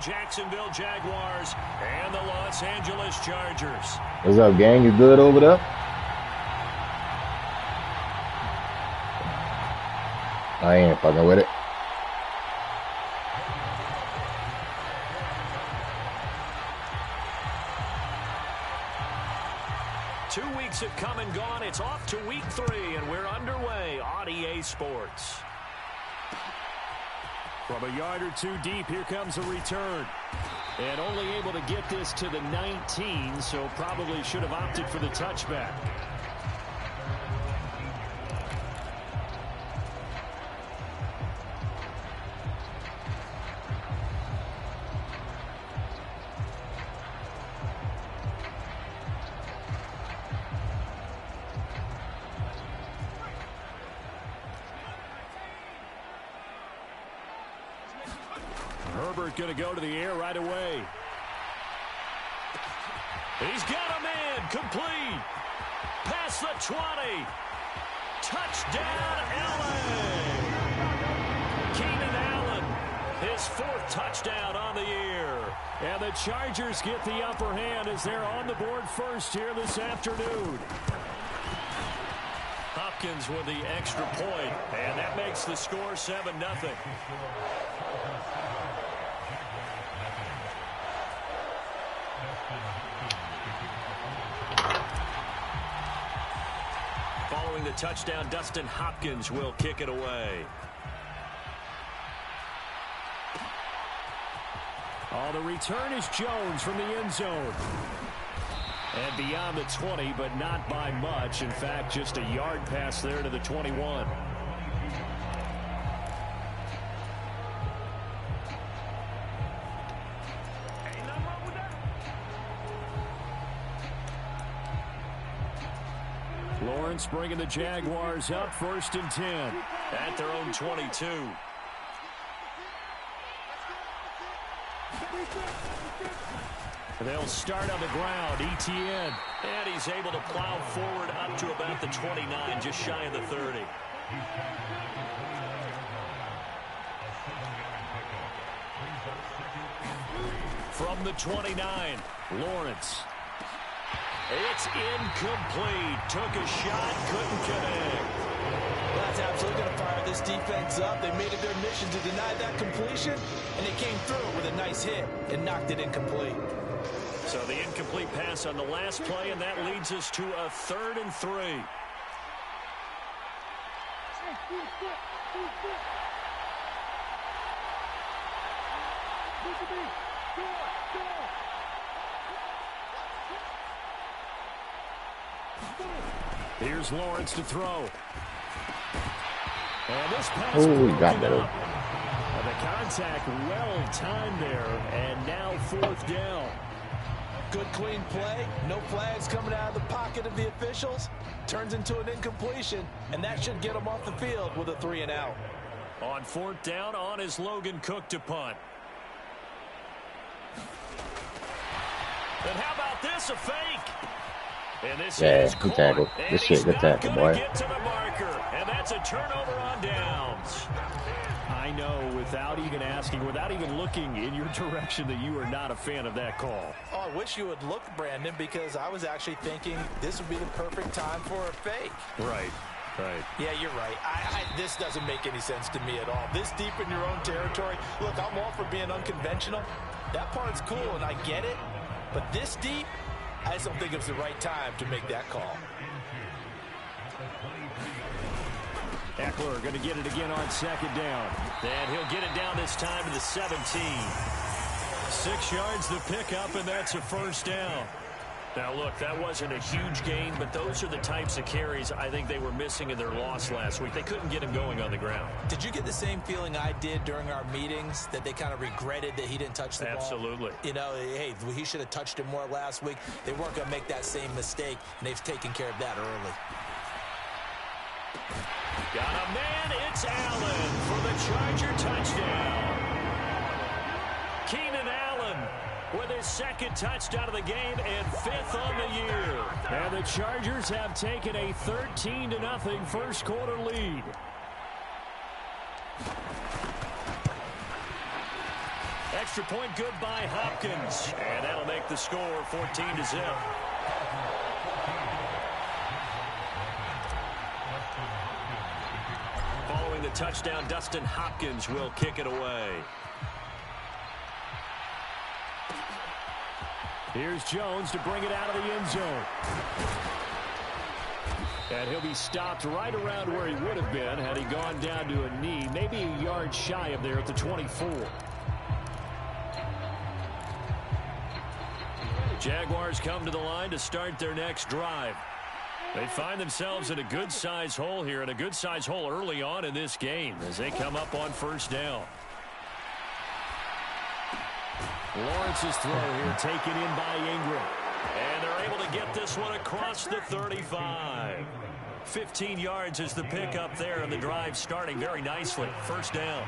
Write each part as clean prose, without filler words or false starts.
Jacksonville Jaguars and the Los Angeles Chargers. What's up, gang? You good over there? I ain't fucking with it. Two weeks have come and gone. It's off to week 3, and we're underway on EA Sports. From a yard or two deep, here comes a return. And only able to get this to the 19, so probably should have opted for the touchback. Herbert going to go to the air right away. He's got a man complete. Past the 20. Touchdown, LA. Keenan Allen, his 4th touchdown on the year. And the Chargers get the upper hand as they're on the board first here this afternoon. Hopkins with the extra point, and that makes the score 7-0. Following the touchdown, Dustin Hopkins will kick it away. Oh, the return is Jones from the end zone. And beyond the 20, but not by much. In fact, just a yard pass there to the 21. Lawrence bringing the Jaguars up 1st and 10 at their own 22. They'll start on the ground. Etienne. And he's able to plow forward up to about the 29, just shy of the 30. From the 29, Lawrence. It's incomplete. Took a shot, couldn't connect. That's absolutely going to fire this defense up. They made it their mission to deny that completion, and they came through with a nice hit and knocked it incomplete. So the incomplete pass on the last play, and that leads us to a 3rd and 3. Here's Lawrence to throw. And this pass got that. The contact well timed there, and now 4th down. Good clean play. No flags coming out of the pocket of the officials. Turns into an incompletion, and that should get them off the field with a 3 and out. On 4th down, on is Logan Cook to punt. And how about this, a fake? And this is good tackle. This shit, good tackle, boy. Get to the marker, and that's a turnover on downs. I know, without even asking, without even looking in your direction, that you are not a fan of that call. Oh, I wish you would look, Brandon, because I was actually thinking this would be the perfect time for a fake. Right. Yeah, you're right. This doesn't make any sense to me at all. This deep in your own territory. Look, I'm all for being unconventional. That part's cool, and I get it. But this deep, I just don't think it's the right time to make that call. Eckler going to get it again on 2nd down. And he'll get it down this time to the 17. 6 yards the pickup, and that's a 1st down. Now, look, that wasn't a huge gain, but those are the types of carries I think they were missing in their loss last week. They couldn't get him going on the ground. Did you get the same feeling I did during our meetings, that they kind of regretted that he didn't touch the ball? Absolutely. You know, hey, he should have touched it more last week. They weren't going to make that same mistake, and they've taken care of that early. Got a man, it's Allen for the Charger touchdown. Keenan Allen with his 2nd touchdown of the game and 5th on the year. And the Chargers have taken a 13-0 first quarter lead. extra point good by Hopkins. And that'll make the score 14-0. Following the touchdown, Dustin Hopkins will kick it away. Here's Jones to bring it out of the end zone. And he'll be stopped right around where he would have been had he gone down to a knee, maybe a yard shy of there at the 24. Jaguars come to the line to start their next drive. They find themselves in a good-sized hole here, and a good-sized hole early on in this game as they come up on first down. Lawrence's throw here taken in by Ingram. And they're able to get this one across the 35. 15 yards is the pickup there, and the drive starting very nicely. First down.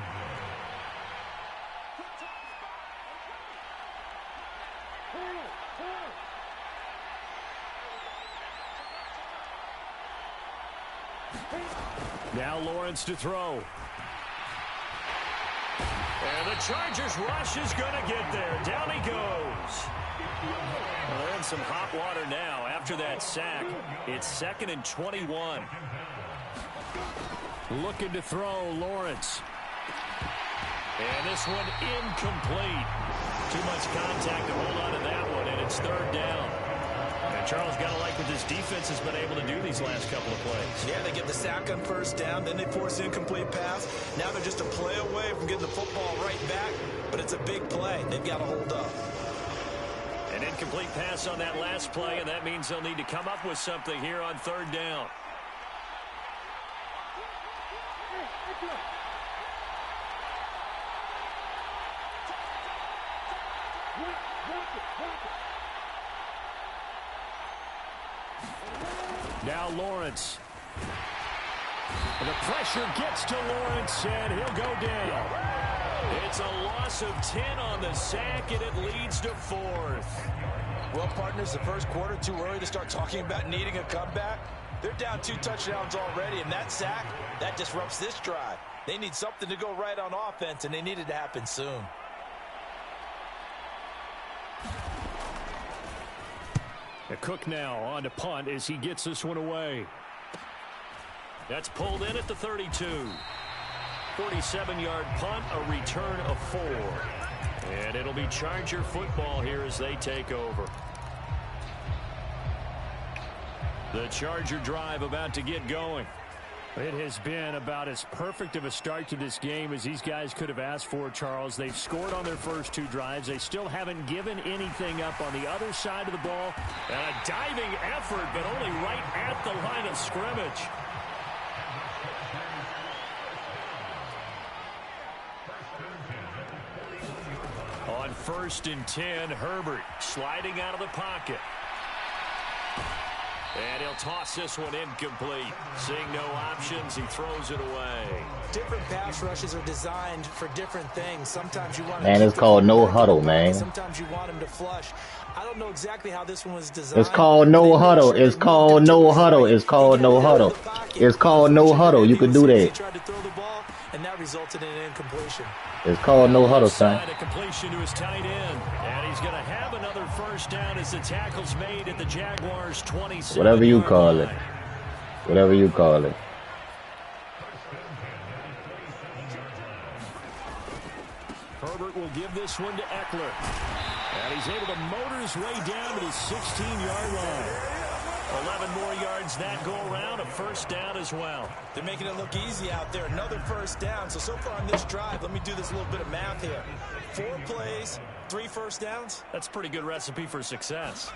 Now Lawrence to throw. And the Chargers rush is going to get there. Down he goes. Well, they're in some hot water now after that sack. It's 2nd and 21. Looking to throw, Lawrence. And this one incomplete. Too much contact to hold on to that one, and it's 3rd down. And Charles got to like what this defense has been able to do these last couple of plays. Yeah, they get the sack on first down, then they force an incomplete pass. Now they're just a play away from getting the football right back, but it's a big play. They've got to hold up. An incomplete pass on that last play, and that means they'll need to come up with something here on 3rd down. Now Lawrence. And the pressure gets to Lawrence, and he'll go down. It's a loss of 10 on the sack, and it leads to 4th. Well, partners, the first quarter, too early to start talking about needing a comeback. They're down 2 touchdowns already, and that sack, that disrupts this drive. They need something to go right on offense, and they need it to happen soon. Cook now on to punt as he gets this one away. That's pulled in at the 32. 47-yard punt, a return of 4. And it'll be Charger football here as they take over. The Charger drive about to get going. It has been about as perfect of a start to this game as these guys could have asked for, Charles. They've scored on their first 2 drives. They still haven't given anything up on the other side of the ball. And a diving effort, but only right at the line of scrimmage. On 1st and 10, Herbert sliding out of the pocket. And he'll toss this one incomplete. Seeing no options, he throws it away. Different pass rushes are designed for different things. Sometimes you want Man, it's called no huddle, man. Sometimes you want him to flush. I don't know exactly how this one was designed. It's called no huddle. It's called no huddle. It's called no huddle. It's called no huddle. You can do that. He tried to throw the ball, and that resulted in an incompletion. It's called no huddle, son. A completion to his tight end. And he's going to have another first down as the tackle's made at the Jaguars' 27. Whatever you call it. Whatever you call it. Herbert will give this one to Eckler. And he's able to motor his way down to the 16-yard line. 11 more yards that go around, a first down as well. They're making it look easy out there. Another first down. So far on this drive, let me do this little bit of math here. 4 plays, 3 first downs. That's a pretty good recipe for success.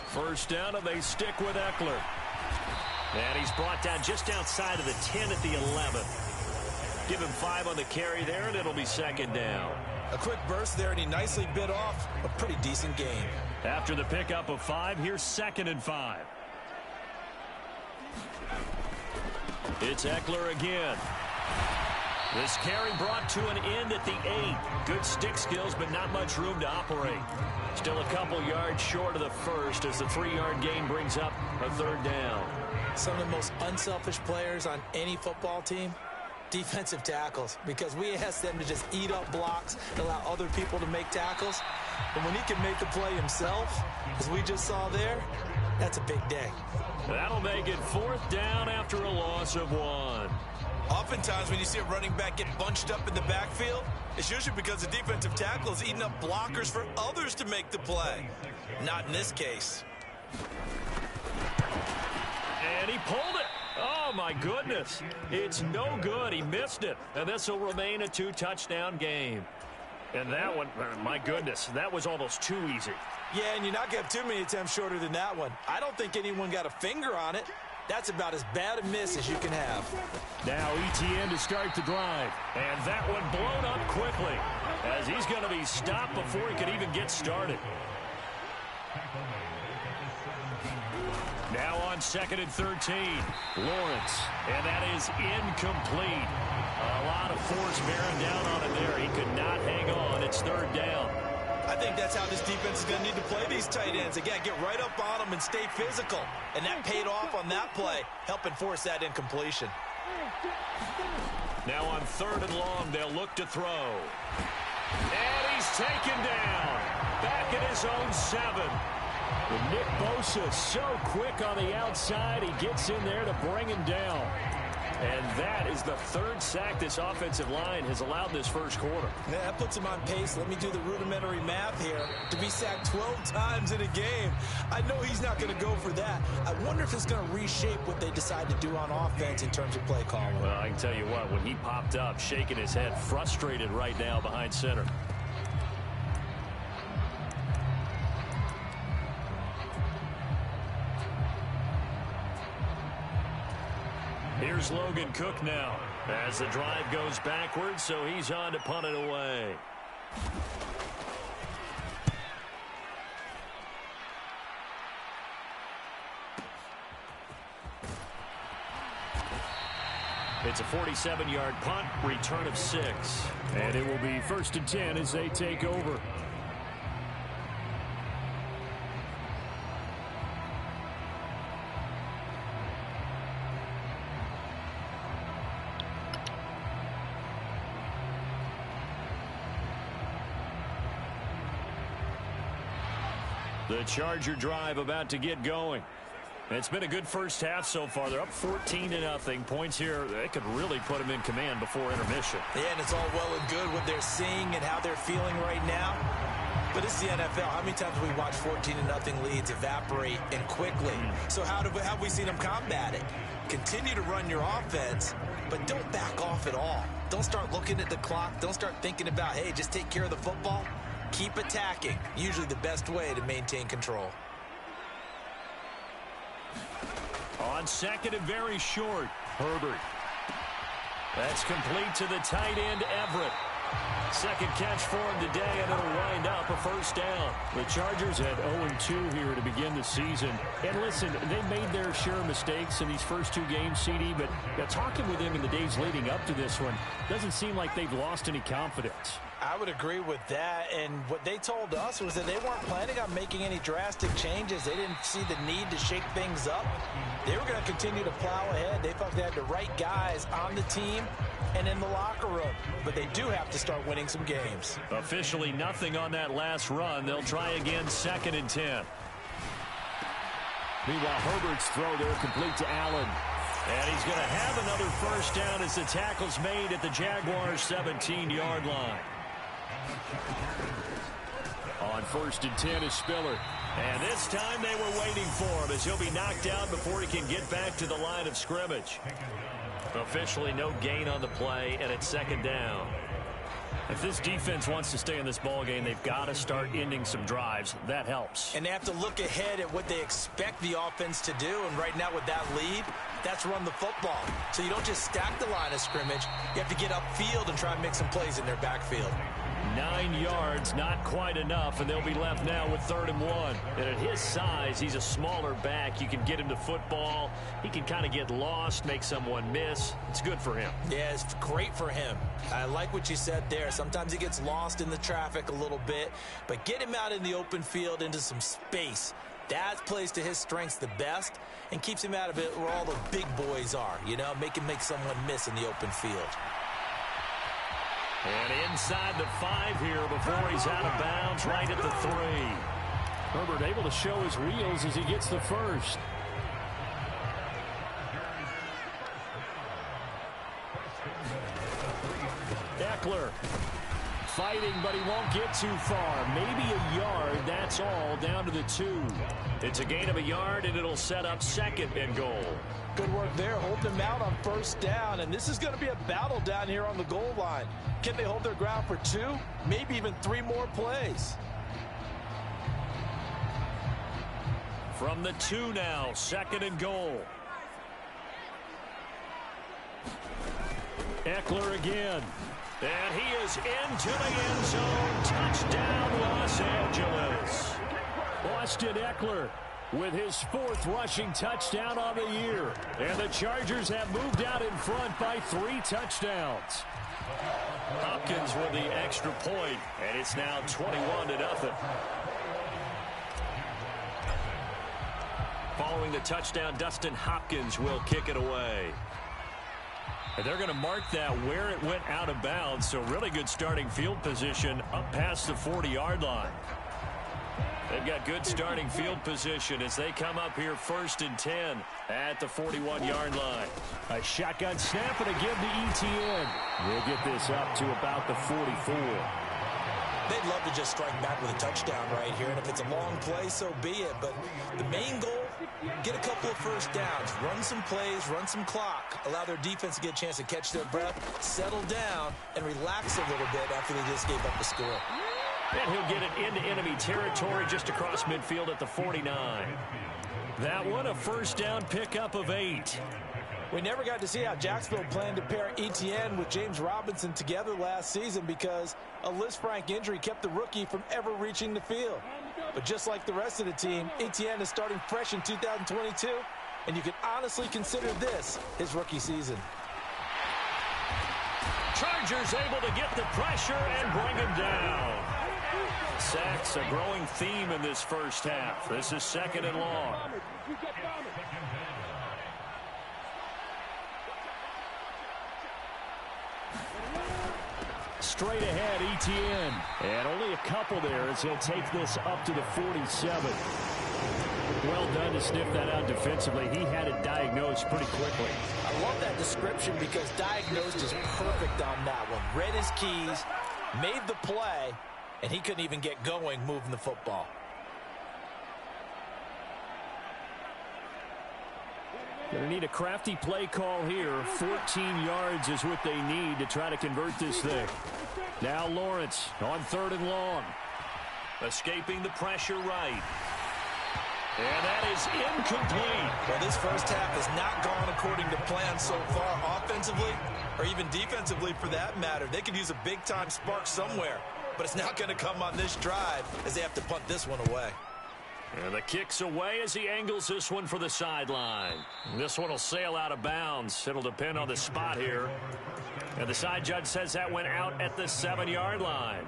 First down, and they stick with Eckler. And he's brought down just outside of the 10 at the 11. Give him 5 on the carry there, and it'll be 2nd down. A quick burst there, and he nicely bit off a pretty decent game. After the pickup of 5, here's 2nd and 5. It's Eckler again. This carry brought to an end at the 8. Good stick skills, but not much room to operate. Still a couple yards short of the first as the 3-yard gain brings up a 3rd down. Some of the most unselfish players on any football team, Defensive tackles, because we ask them to just eat up blocks and allow other people to make tackles. But when he can make the play himself, as we just saw there, that's a big day. That'll make it 4th down after a loss of 1. Oftentimes when you see a running back get bunched up in the backfield, it's usually because the defensive tackle is eating up blockers for others to make the play. Not in this case. And he pulled it. Oh, my goodness. It's no good. He missed it. And this will remain a 2-touchdown game. And that one, my goodness, that was almost too easy. Yeah, and you're not going to have too many attempts shorter than that one. I don't think anyone got a finger on it. That's about as bad a miss as you can have. Now ETN to start the drive. And that one blown up quickly as he's going to be stopped before he can even get started. Now on 2nd and 13, Lawrence. And that is incomplete. A lot of force bearing down on him there. He could not hang on. It's 3rd down. I think that's how this defense is going to need to play these tight ends. Again, get right up on them and stay physical. And that paid off on that play, helping force that incompletion. Now on 3rd and long, they'll look to throw. And he's taken down. Back at his own 7. And Nick Bosa so quick on the outside. He gets in there to bring him down. And that is the 3rd sack this offensive line has allowed this first quarter. Yeah, that puts him on pace. Let me do the rudimentary math here. To be sacked 12 times in a game, I know he's not going to go for that. I wonder if it's going to reshape what they decide to do on offense in terms of play calling. Well, I can tell you what, when he popped up, shaking his head, frustrated right now behind center. Here's Logan Cook now as the drive goes backwards, so he's on to punt it away. It's a 47-yard punt, return of 6. And it will be 1st and 10 as they take over. The Charger drive about to get going. It's been a good first half so far. They're up 14-0. Points here, they could really put them in command before intermission. Yeah, and it's all well and good what they're seeing and how they're feeling right now. But it's the NFL. How many times have we watched 14-0 leads evaporate and quickly? So how have we seen them combat it? Continue to run your offense, but don't back off at all. Don't start looking at the clock. Don't start thinking about, hey, just take care of the football. Keep attacking. Usually the best way to maintain control. On 2nd and very short, Herbert. That's complete to the tight end, Everett. Second catch for him today, and it'll wind up a 1st down. The Chargers had 0-2 here to begin the season. And listen, they made their share of mistakes in these first 2 games, CD, but talking with them in the days leading up to this one, doesn't seem like they've lost any confidence. I would agree with that, and what they told us was that they weren't planning on making any drastic changes. They didn't see the need to shake things up. They were going to continue to plow ahead. They felt they had the right guys on the team and in the locker room, but they do have to start winning some games. Officially nothing on that last run. They'll try again 2nd and 10. Meanwhile, Herbert's throw there complete to Allen. And he's going to have another 1st down as the tackle's made at the Jaguars' 17-yard line. On 1st and 10 is Spiller. And this time they were waiting for him as he'll be knocked out before he can get back to the line of scrimmage. Officially no gain on the play, and it's 2nd down. If this defense wants to stay in this ballgame, they've got to start ending some drives. That helps. And they have to look ahead at what they expect the offense to do. And right now with that lead, that's run the football. So you don't just stack the line of scrimmage. You have to get upfield and try and make some plays in their backfield. 9 yards, not quite enough, and they'll be left now with 3rd and 1. And at his size, he's a smaller back. You can get him to football. He can kind of get lost, make someone miss. It's good for him. Yeah, it's great for him. I like what you said there. Sometimes he gets lost in the traffic a little bit, but get him out in the open field into some space. That plays to his strengths the best and keeps him out of it where all the big boys are, you know, make someone miss in the open field. And inside the 5 here before he's out of bounds, right at the 3. Herbert able to show his wheels as he gets the first. Eckler fighting, but he won't get too far. Maybe a yard, that's all, down to the 2. It's a gain of a yard, and it'll set up 2nd and goal. Good work there, holding him out on 1st down, and this is going to be a battle down here on the goal line. Can they hold their ground for 2, maybe even 3 more plays? From the 2 now, 2nd and goal. Eckler again. And he is into the end zone. Touchdown, Los Angeles. Austin Eckler with his 4th rushing touchdown on the year. And the Chargers have moved out in front by 3 touchdowns. Hopkins with the extra point, and it's now 21-0. Following the touchdown, Dustin Hopkins will kick it away. And they're going to mark that where it went out of bounds, so really good starting field position up past the 40-yard line. They've got good starting field position as they come up here 1st and 10 at the 41-yard line. A shotgun snap and a give to Etienne. We'll get this up to about the 44. They'd love to just strike back with a touchdown right here, and if it's a long play, so be it. But the main goal, get a couple of 1st downs, run some plays, run some clock, allow their defense to get a chance to catch their breath, settle down, and relax a little bit after they just gave up a score. And he'll get it into enemy territory just across midfield at the 49. That one, a 1st down pickup of 8. We never got to see how Jacksonville planned to pair Etienne with James Robinson together last season because a Lisfranc injury kept the rookie from ever reaching the field. But just like the rest of the team, Etienne is starting fresh in 2022, and you can honestly consider this his rookie season. Chargers able to get the pressure and bring him down. Sacks, a growing theme in this 1st half. This is 2nd and long. Straight ahead, Etienne. And only a couple there as he'll take this up to the 47. Well done to sniff that out defensively. He had it diagnosed pretty quickly. I love that description because diagnosed is perfect on that one. Read his keys, made the play, and he couldn't even get going moving the football. Going to need a crafty play call here. 14 yards is what they need to try to convert this thing. Now Lawrence on 3rd and long. Escaping the pressure right. And that is incomplete. Well, this 1st half has not gone according to plan so far offensively or even defensively for that matter. They could use a big-time spark somewhere, but it's not going to come on this drive as they have to punt this one away. And the kick's away as he angles this one for the sideline. This one will sail out of bounds. It'll depend on the spot here. And the side judge says that went out at the 7-yard line.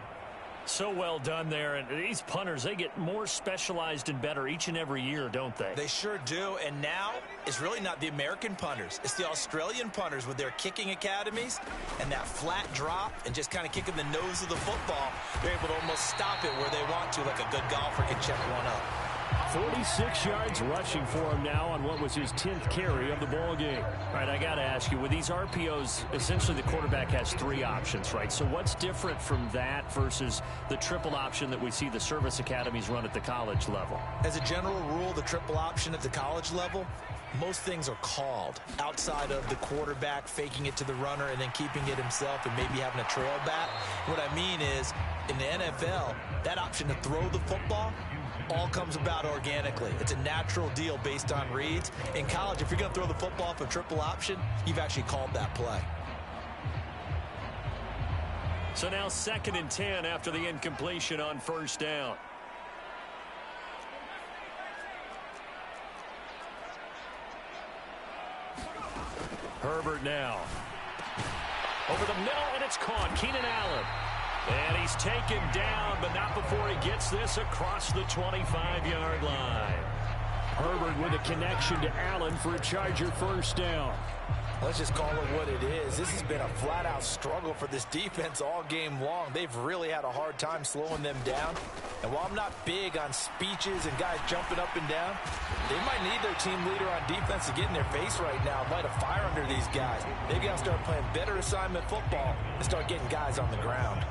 So well done there. And these punters, they get more specialized and better each and every year, don't they? They sure do. And now it's really not the American punters. It's the Australian punters with their kicking academies and that flat drop and just kind of kicking the nose of the football. They're able to almost stop it where they want to, like a good golfer can check one up. 46 yards rushing for him now on what was his 10th carry of the ball game. All right, I got to ask you, with these RPOs, essentially the quarterback has 3 options, right? So what's different from that versus the triple option that we see the service academies run at the college level? As a general rule, the triple option at the college level, most things are called outside of the quarterback faking it to the runner and then keeping it himself and maybe having a trail back. What I mean is, in the NFL, that option to throw the football all comes about organically. It's a natural deal based on reads. In college, if you're going to throw the football for triple option, you've actually called that play. So now 2nd and 10 after the incompletion on 1st down. Herbert now. Over the middle, and it's caught. Keenan Allen. And he's taken down, but not before he gets this across the 25-yard line. Herbert with a connection to Allen for a Charger first down. Let's just call it what it is. This has been a flat-out struggle for this defense all game long. They've really had a hard time slowing them down. And while I'm not big on speeches and guys jumping up and down, they might need their team leader on defense to get in their face right now and light a fire under these guys. They've got to start playing better assignment football and start getting guys on the ground.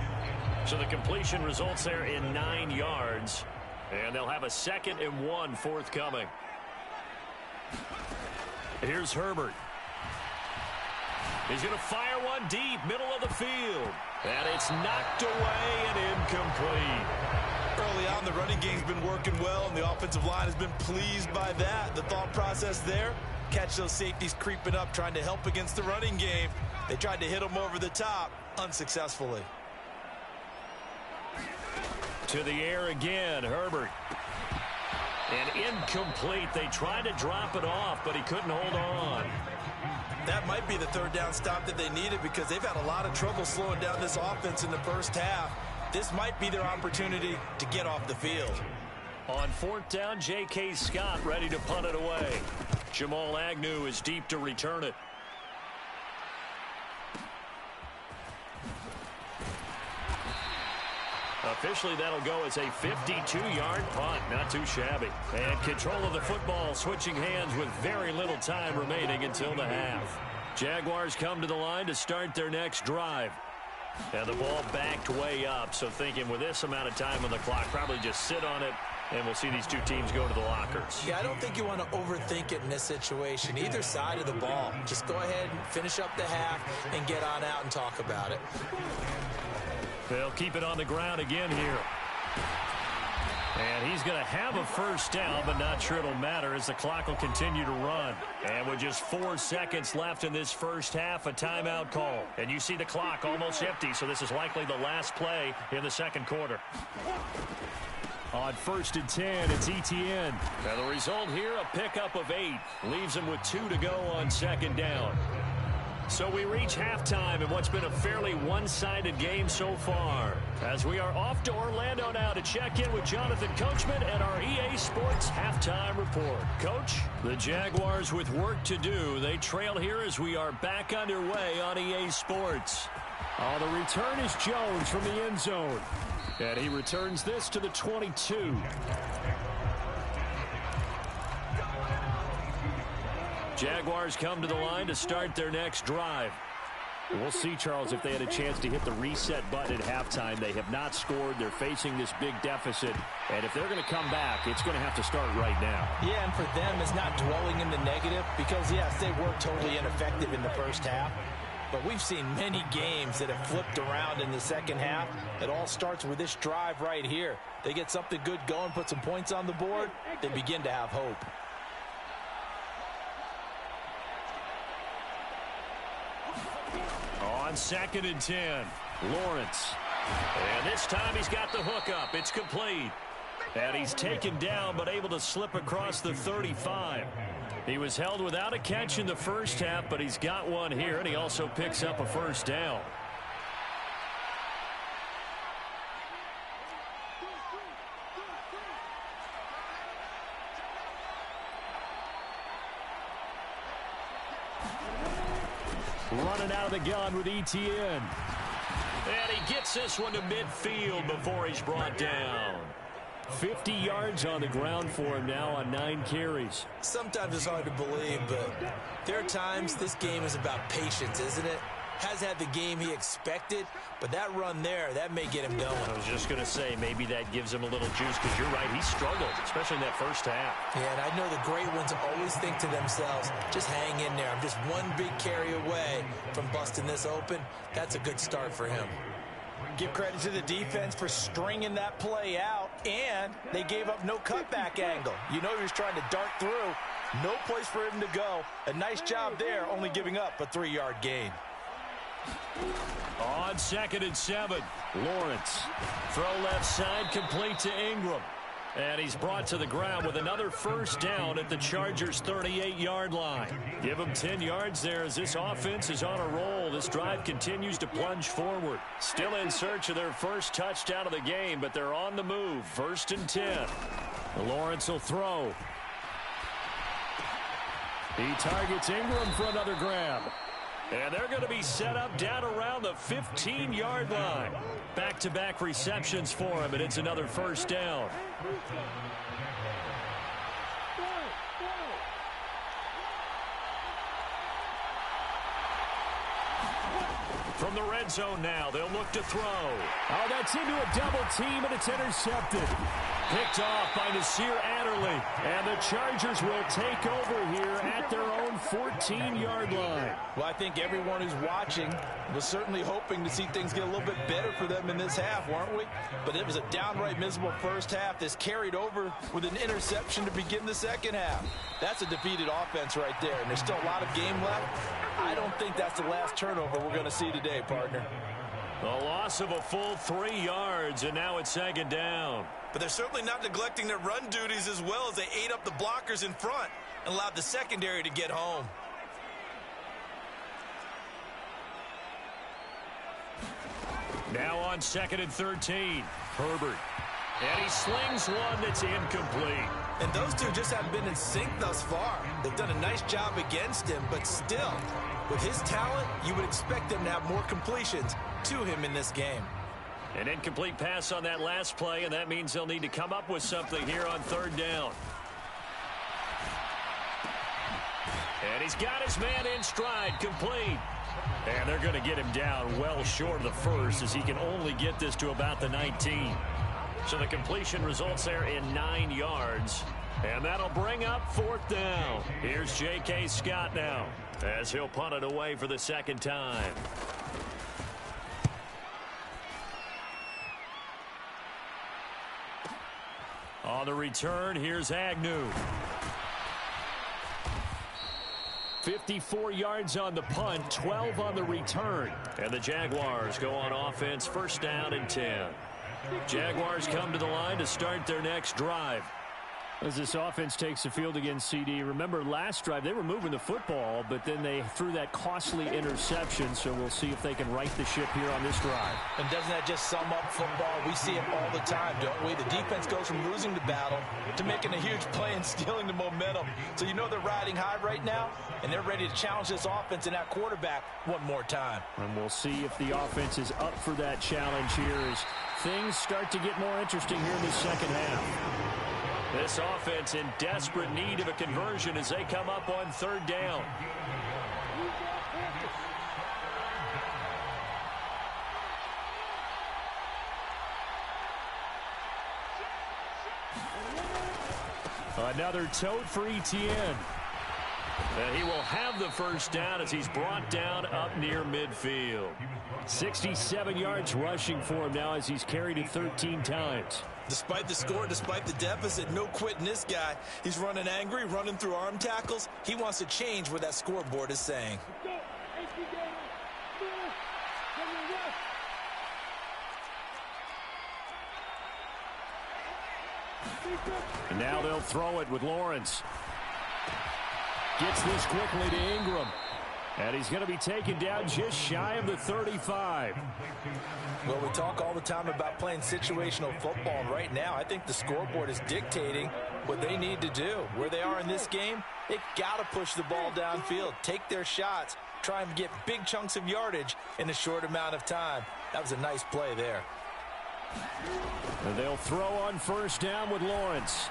So the completion results there in 9 yards. And they'll have a 2nd and 1 forthcoming. Here's Herbert. He's going to fire one deep, middle of the field. And it's knocked away and incomplete. Early on, the running game's been working well, and the offensive line has been pleased by that. The thought process there, catch those safeties creeping up, trying to help against the running game. They tried to hit them over the top, unsuccessfully. To the air again, Herbert. And incomplete. They tried to drop it off, but he couldn't hold on. That might be the 3rd down stop that they needed because they've had a lot of trouble slowing down this offense in the first half. This might be their opportunity to get off the field. On 4th down, J.K. Scott ready to punt it away. Jamal Agnew is deep to return it. Officially, that'll go as a 52-yard punt. Not too shabby. And control of the football switching hands with very little time remaining until the half. Jaguars come to the line to start their next drive. And the ball backed way up, so thinking with this amount of time on the clock, probably just sit on it, and we'll see these two teams go to the lockers. Yeah, I don't think you want to overthink it in this situation. Either side of the ball. Just go ahead and finish up the half and get on out and talk about it. They'll keep it on the ground again here. And he's going to have a first down, but not sure it'll matter as the clock will continue to run. And with just 4 seconds left in this first half, a timeout call. And you see the clock almost empty, so this is likely the last play in the second quarter. On 1st and 10, it's Etienne. And the result here, a pickup of 8. Leaves him with 2 to go on 2nd down. So we reach halftime in what's been a fairly one-sided game so far. As we are off to Orlando now to check in with Jonathan Coachman and our EA Sports Halftime Report. Coach, the Jaguars with work to do. They trail here as we are back underway on EA Sports. The return is Jones from the end zone. And he returns this to the 22. Jaguars come to the line to start their next drive. We'll see, Charles, if they had a chance to hit the reset button at halftime. They have not scored. They're facing this big deficit. And if they're going to come back, it's going to have to start right now. Yeah, and for them, it's not dwelling in the negative because, yes, they were totally ineffective in the first half. But we've seen many games that have flipped around in the second half. It all starts with this drive right here. They get something good going, put some points on the board, they begin to have hope. On 2nd and 10, Lawrence. And this time he's got the hook up. It's complete. And he's taken down but able to slip across the 35. He was held without a catch in the first half, but he's got one here, and he also picks up a first down. Running out of the gun with Etienne. And he gets this one to midfield before he's brought down. 50 yards on the ground for him now on 9 carries. Sometimes it's hard to believe, but there are times this game is about patience, isn't it? Has had the game he expected, but that run there, that may get him going. I was just going to say, maybe that gives him a little juice, because you're right, he struggled, especially in that first half. Yeah, and I know the great ones always think to themselves, just hang in there. I'm just one big carry away from busting this open. That's a good start for him. Give credit to the defense for stringing that play out, and they gave up no cutback angle. You know he was trying to dart through. No place for him to go. A nice job there, only giving up a 3-yard gain. On 2nd and 7, Lawrence. Throw left side, complete to Ingram. And he's brought to the ground with another first down at the Chargers' 38-yard line. Give him 10 yards there as this offense is on a roll. This drive continues to plunge forward. Still in search of their first touchdown of the game, but they're on the move. 1st and 10. Lawrence will throw. He targets Ingram for another grab. And they're going to be set up down around the 15-yard line. Back-to-back receptions for him, and it's another first down. From the red zone now, they'll look to throw. Oh, that's into a double team, and it's intercepted. Picked off by Nasir Adderley. And the Chargers will take over here at their own 14-yard line. Well, I think everyone who's watching was certainly hoping to see things get a little bit better for them in this half, weren't we? But it was a downright miserable first half. This carried over with an interception to begin the second half. That's a defeated offense right there, and there's still a lot of game left. I don't think that's the last turnover we're going to see today, partner. The loss of a full 3 yards, and now it's second down. But they're certainly not neglecting their run duties as well as they ate up the blockers in front and allowed the secondary to get home. Now on 2nd and 13, Herbert. And he slings one that's incomplete. And those two just haven't been in sync thus far. They've done a nice job against him, but still, with his talent, you would expect them to have more completions to him in this game. An incomplete pass on that last play, and that means they'll need to come up with something here on 3rd down. And he's got his man in stride, complete. And they're going to get him down well short of the first, as he can only get this to about the 19. So the completion results there in 9 yards. And that'll bring up 4th down. Here's J.K. Scott now, as he'll punt it away for the second time. On the return, here's Agnew. 54 yards on the punt, 12 on the return. And the Jaguars go on offense, 1st down and 10. Jaguars come to the line to start their next drive. As this offense takes the field against CD, remember last drive they were moving the football, but then they threw that costly interception, so we'll see if they can right the ship here on this drive. And doesn't that just sum up football? We see it all the time, don't we? The defense goes from losing the battle to making a huge play and stealing the momentum. So you know they're riding high right now, and they're ready to challenge this offense and that quarterback one more time. And we'll see if the offense is up for that challenge here as things start to get more interesting here in the second half. This offense in desperate need of a conversion as they come up on 3rd down. Another tote for Etienne. And he will have the 1st down as he's brought down up near midfield. 67 yards rushing for him now as he's carried it 13 times. Despite the score, despite the deficit, no quitting this guy. He's running angry, running through arm tackles. He wants to change what that scoreboard is saying. And now they'll throw it with Lawrence. Gets this quickly to Ingram. And he's going to be taken down just shy of the 35. Well, we talk all the time about playing situational football, and right now I think the scoreboard is dictating what they need to do. Where they are in this game, they got to push the ball downfield, take their shots, try and get big chunks of yardage in a short amount of time. That was a nice play there. And they'll throw on 1st down with Lawrence.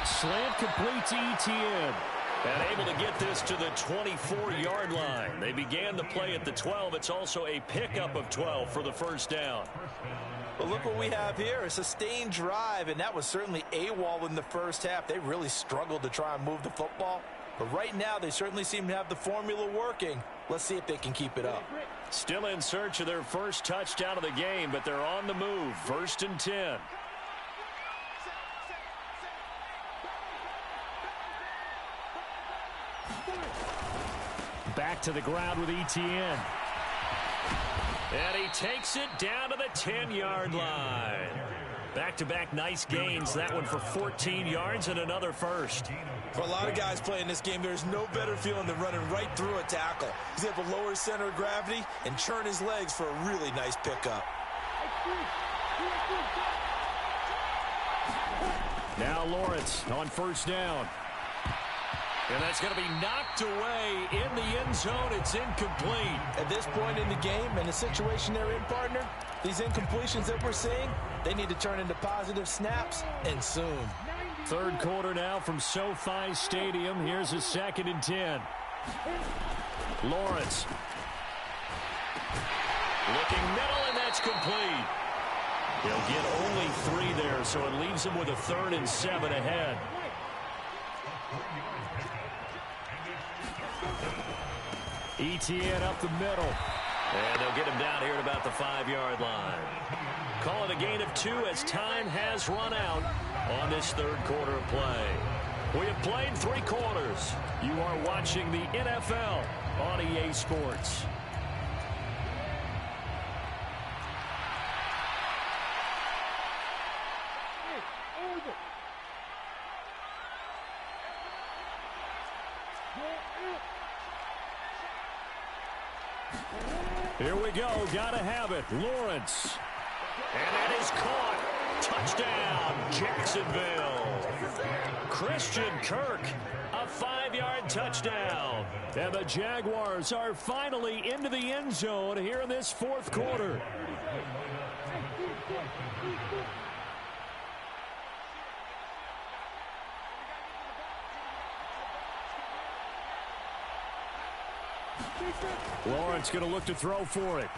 Slant complete to Etienne. And able to get this to the 24-yard line. They began the play at the 12. It's also a pickup of 12 for the 1st down. Well, look what we have here, a sustained drive, and that was certainly AWOL in the first half. They really struggled to try and move the football. But right now, they certainly seem to have the formula working. Let's see if they can keep it up. Still in search of their first touchdown of the game, but they're on the move. 1st and 10. Back to the ground with Etienne. And he takes it down to the 10-yard line. Back-to-back nice gains. That one for 14 yards and another first. For a lot of guys playing this game, there's no better feeling than running right through a tackle. He's able to lower his center of gravity and churn his legs for a really nice pickup. Now Lawrence on 1st down. And that's going to be knocked away in the end zone. It's incomplete. At this point in the game and the situation they're in, partner, these incompletions that we're seeing, they need to turn into positive snaps, and soon. Third quarter now from SoFi Stadium. Here's a 2nd and 10. Lawrence. Looking middle, and that's complete. He'll get only 3 there, so it leaves him with a 3rd and 7 ahead. ETN up the middle. And they'll get him down here at about the 5-yard line. Call it a gain of 2 as time has run out on this third quarter of play. We have played 3 quarters. You are watching the NFL on EA Sports. Here we go. Gotta have it. Lawrence. And that is caught. Touchdown, Jacksonville. Christian Kirk, a 5-yard touchdown. And the Jaguars are finally into the end zone here in this fourth quarter. Lawrence going to look to throw for it.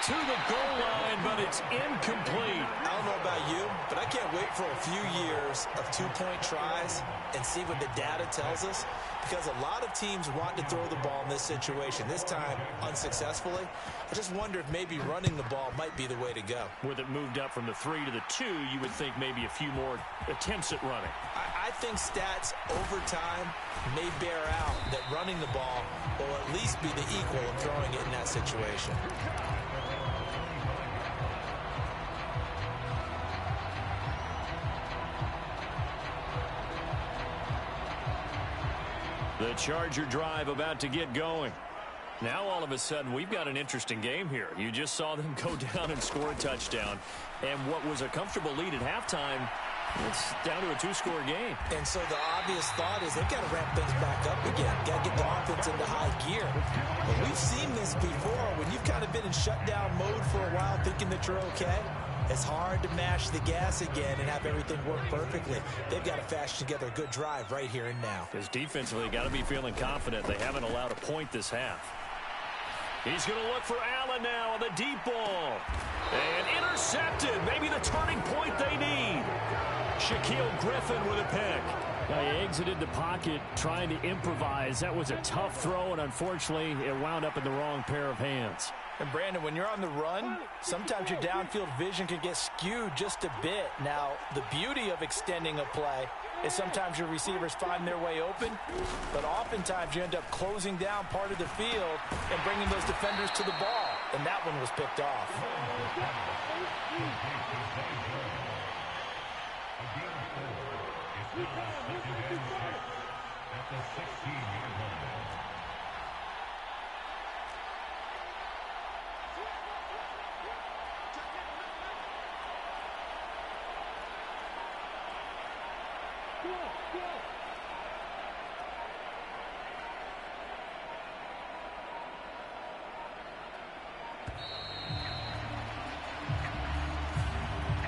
To the goal line, but it's incomplete. I don't know about you, but I can't wait for a few years of 2-point tries and see what the data tells us, because a lot of teams want to throw the ball in this situation, this time unsuccessfully. I just wonder if maybe running the ball might be the way to go. With it moved up from the 3 to the 2, you would think maybe a few more attempts at running. I think stats over time may bear out that running the ball will at least be the equal of throwing it in that situation. The Charger drive about to get going. Now all of a sudden we've got an interesting game here. You just saw them go down and score a touchdown. And what was a comfortable lead at halftime, it's down to a 2-score game. And so the obvious thought is they've got to ramp things back up again. Got to get the offense into high gear. But we've seen this before when you've kind of been in shutdown mode for a while thinking that you're okay. It's hard to mash the gas again and have everything work perfectly. They've got to fashion together a good drive right here and now. Because defensively, got to be feeling confident. They haven't allowed a point this half. He's going to look for Allen now on the deep ball. And intercepted. Maybe the turning point they need. Shaquille Griffin with a pick. Now he exited the pocket trying to improvise. That was a tough throw, and unfortunately, it wound up in the wrong pair of hands. And Brandon, when you're on the run, sometimes your downfield vision can get skewed just a bit. Now, the beauty of extending a play is sometimes your receivers find their way open, but oftentimes you end up closing down part of the field and bringing those defenders to the ball, and that one was picked off.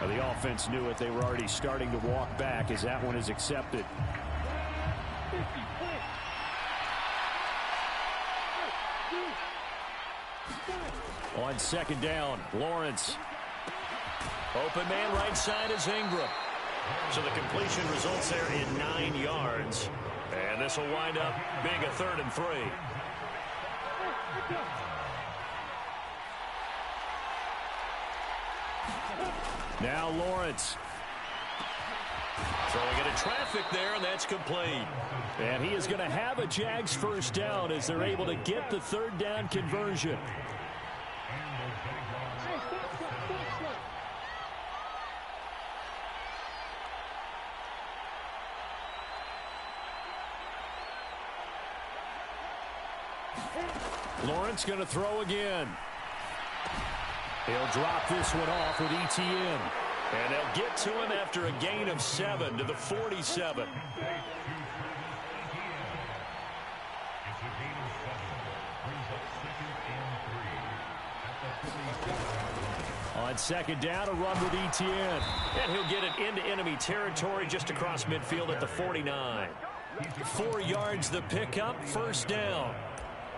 The offense knew it. They were already starting to walk back as that one is accepted. On 2nd down, Lawrence. Open man right side is Ingram. So the completion results there in 9 yards. And this will wind up being a 3rd and 3. Now Lawrence. Throwing into traffic there, and that's complete. And he is going to have a Jags first down as they're able to get the 3rd down conversion. Lawrence going to throw again. He'll drop this one off with ETN. And they'll get to him after a gain of 7 to the 47. On second down, a run with Etienne. And he'll get it into enemy territory just across midfield at the 49. 4 yards the pickup, first down.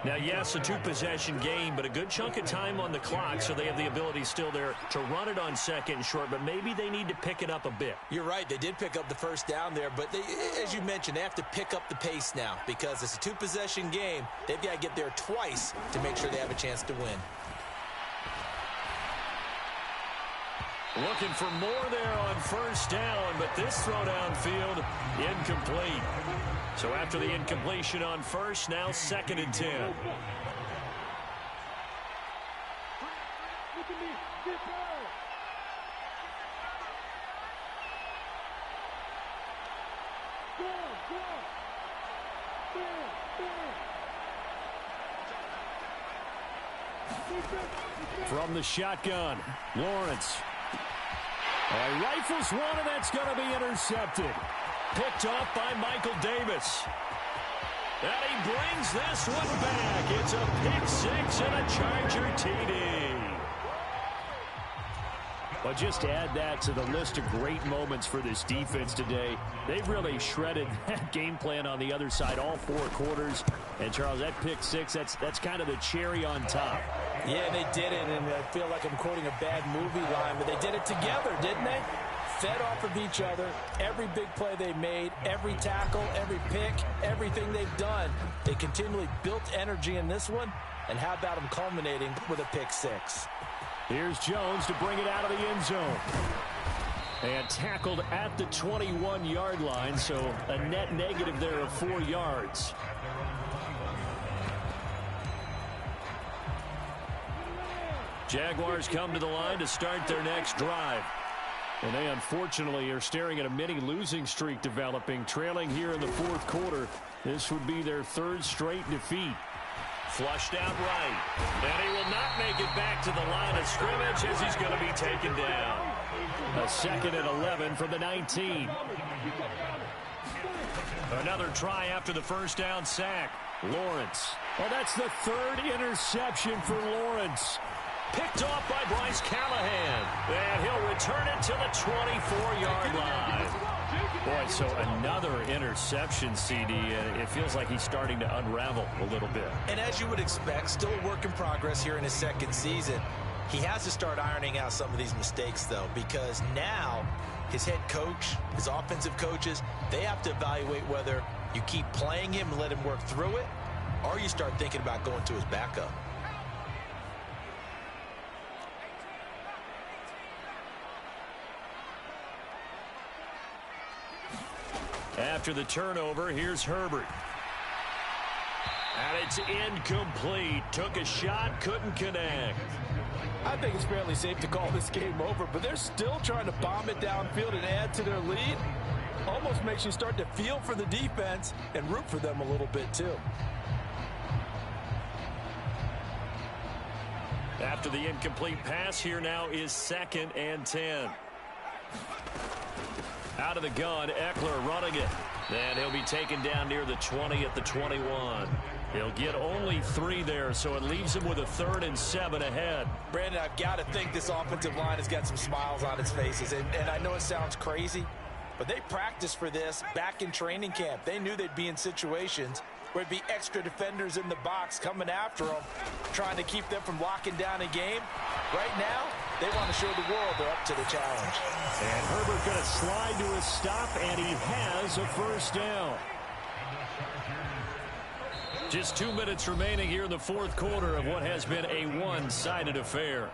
Now, yes, a 2-possession game, but a good chunk of time on the clock, so they have the ability still there to run it on second and short, but maybe they need to pick it up a bit. You're right. They did pick up the first down there, but they, as you mentioned, they have to pick up the pace now because it's a 2-possession game. They've got to get there twice to make sure they have a chance to win. Looking for more there on first down, but this throw downfield incomplete. So after the incompletion on first, now 2nd and 10. From the shotgun, Lawrence. Rifles one, and that's going to be intercepted. Picked off by Michael Davis. And he brings this one back. It's a pick 6 and a Charger TD. But just add that to the list of great moments for this defense today. They've really shredded that game plan on the other side all 4 quarters. And, Charles, that pick 6, that's kind of the cherry on top. Yeah, they did it, and I feel like I'm quoting a bad movie line, but they did it together, didn't they? Fed off of each other, every big play they made, every tackle, every pick, everything they've done. They continually built energy in this one, and how about them culminating with a pick 6? Here's Jones to bring it out of the end zone. And tackled at the 21-yard line, so a net negative there of 4 yards. Jaguars come to the line to start their next drive. And they unfortunately are staring at a mini losing streak developing, trailing here in the 4th quarter. This would be their 3rd straight defeat. Flushed out right. And he will not make it back to the line of scrimmage as he's going to be taken down. A 2nd and 11 from the 19. Another try after the first down sack. Lawrence. Well, that's the 3rd interception for Lawrence. Picked off by Bryce Callahan. And he'll return it to the 24-yard line. Boy, so another interception, CD. It feels like he's starting to unravel a little bit. And as you would expect, still a work in progress here in his 2nd season. He has to start ironing out some of these mistakes, though, because now his head coach, his offensive coaches, they have to evaluate whether you keep playing him and let him work through it, or you start thinking about going to his backup. After the turnover, here's Herbert. And it's incomplete. Took a shot, couldn't connect. I think it's fairly safe to call this game over, but they're still trying to bomb it downfield and add to their lead. Almost makes you start to feel for the defense and root for them a little bit, too. After the incomplete pass, here now is 2nd and 10. Out of the gun, Eckler running it. And he'll be taken down near the 20 at the 21. He'll get only 3 there, so it leaves him with a 3rd and 7 ahead. Brandon, I've got to think this offensive line has got some smiles on its faces. And I know it sounds crazy, but they practiced for this back in training camp. They knew they'd be in situations where it'd be extra defenders in the box coming after them, trying to keep them from locking down a game. Right now, they want to show the world they're up to the challenge. And Herbert going to slide to a stop, and he has a first down. Just 2 minutes remaining here in the 4th quarter of what has been a one-sided affair.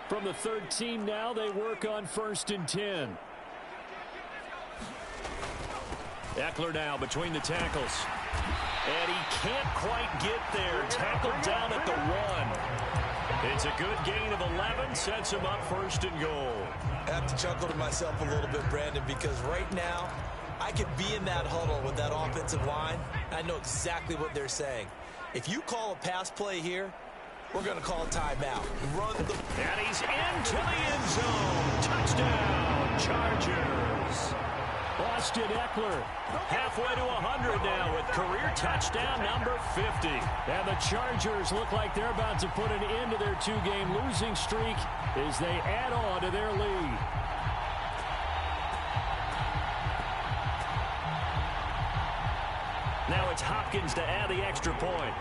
From the 13 now, they work on 1st and 10. Eckler now between the tackles. And he can't quite get there. Tackled down at the 1. It's a good gain of 11. Sets him up 1st and goal. I have to chuckle to myself a little bit, Brandon, because right now, I could be in that huddle with that offensive line. I know exactly what they're saying. If you call a pass play here, we're going to call a timeout. Run the... And he's into the end zone. Chargers. Austin Eckler halfway to 100 now with career touchdown number 50. And the Chargers look like they're about to put an end to their two-game losing streak as they add on to their lead. Now it's Hopkins to add the extra point.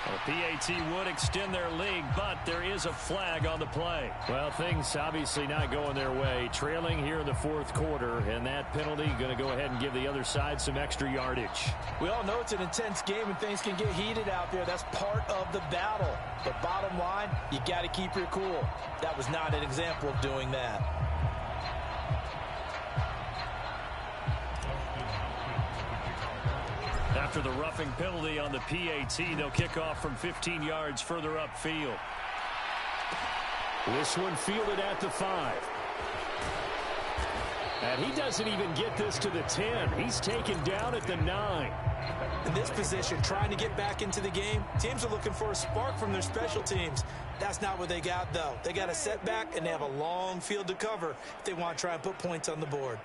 The PAT would extend their lead, but there is a flag on the play. Well, things obviously not going their way. Trailing here in the fourth quarter, and that penalty going to go ahead and give the other side some extra yardage. We all know it's an intense game and things can get heated out there. That's part of the battle. But bottom line, you got to keep your cool. That was not an example of doing that. After the roughing penalty on the PAT, they'll kick off from 15 yards further upfield. This one fielded at the 5. And he doesn't even get this to the 10. He's taken down at the 9. In this position, trying to get back into the game, teams are looking for a spark from their special teams. That's not what they got, though. They got a setback, and they have a long field to cover if they want to try and put points on the board.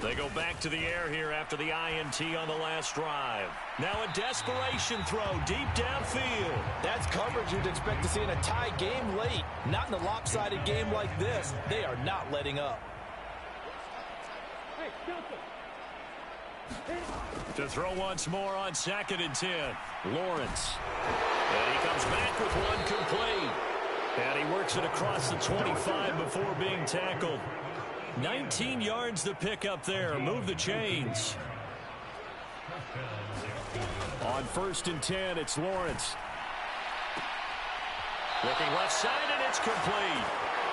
They go back to the air here after the INT on the last drive. Now a desperation throw deep downfield. That's coverage you'd expect to see in a tie game late. Not in a lopsided game like this. They are not letting up. To throw once more on 2nd and 10. Lawrence. And he comes back with one complete. And he works it across the 25 before being tackled. 19 yards to pick up there. Move the chains. On 1st and 10, it's Lawrence. Looking left side, and it's complete.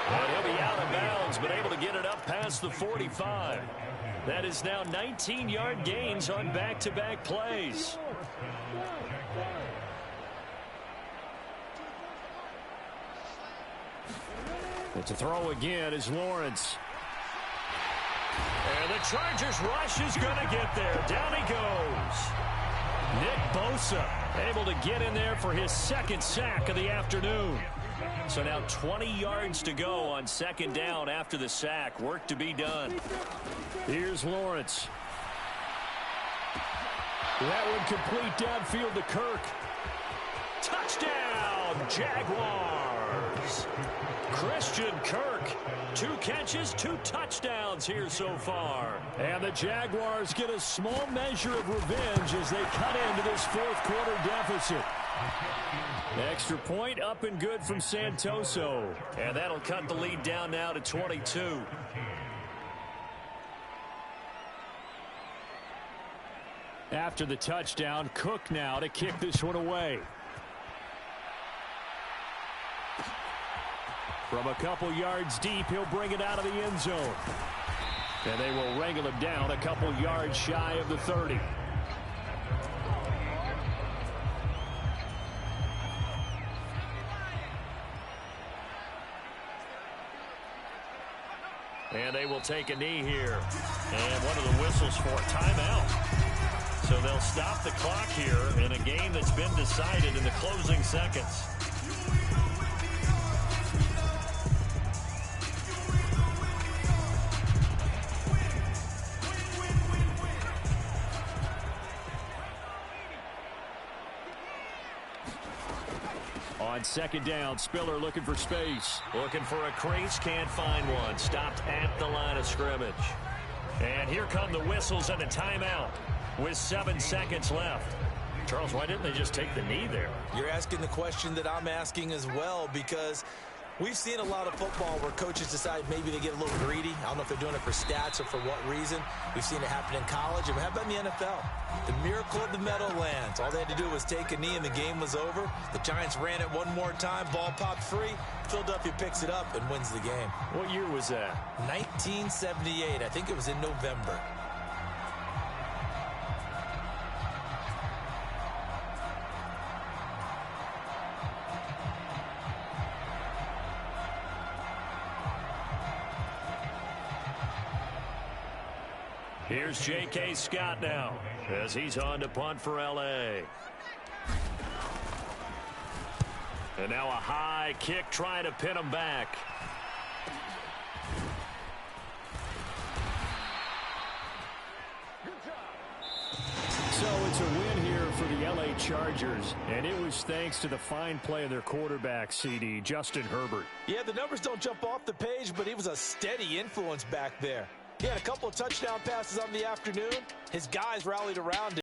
And he'll be out of bounds, but able to get it up past the 45. That is now 19-yard gains on back-to-back plays. And to throw again is Lawrence. And the Chargers rush is going to get there. Down he goes. Nick Bosa able to get in there for his 2nd sack of the afternoon. So now 20 yards to go on 2nd down after the sack. Work to be done. Here's Lawrence. That one complete downfield to Kirk. Touchdown, Jaguars. Christian Kirk. 2 catches, 2 touchdowns here so far. And the Jaguars get a small measure of revenge as they cut into this fourth quarter deficit. Extra point up and good from Santoso. And that'll cut the lead down now to 22. After the touchdown, Cook now to kick this one away. From a couple yards deep, he'll bring it out of the end zone. And they will wrangle him down a couple yards shy of the 30. And they will take a knee here. And one of the whistles for a timeout. So they'll stop the clock here in a game that's been decided in the closing seconds. On 2nd down, Spiller looking for space. Looking for a crease, can't find one. Stopped at the line of scrimmage. And here come the whistles and a timeout with 7 seconds left. Charles, why didn't they just take the knee there? You're asking the question that I'm asking as well, because we've seen a lot of football where coaches decide maybe they get a little greedy. I don't know if they're doing it for stats or for what reason. We've seen it happen in college. And how about in the NFL? The miracle of the Meadowlands. All they had to do was take a knee and the game was over. The Giants ran it one more time. Ball popped free. Philadelphia picks it up and wins the game. What year was that? 1978. I think it was in November. Here's J.K. Scott now as he's on to punt for L.A. And now a high kick trying to pin him back. So it's a win here for the L.A. Chargers, and it was thanks to the fine play of their quarterback, CD, Justin Herbert. Yeah, the numbers don't jump off the page, but he was a steady influence back there. He had a couple of touchdown passes on the afternoon. His guys rallied around him.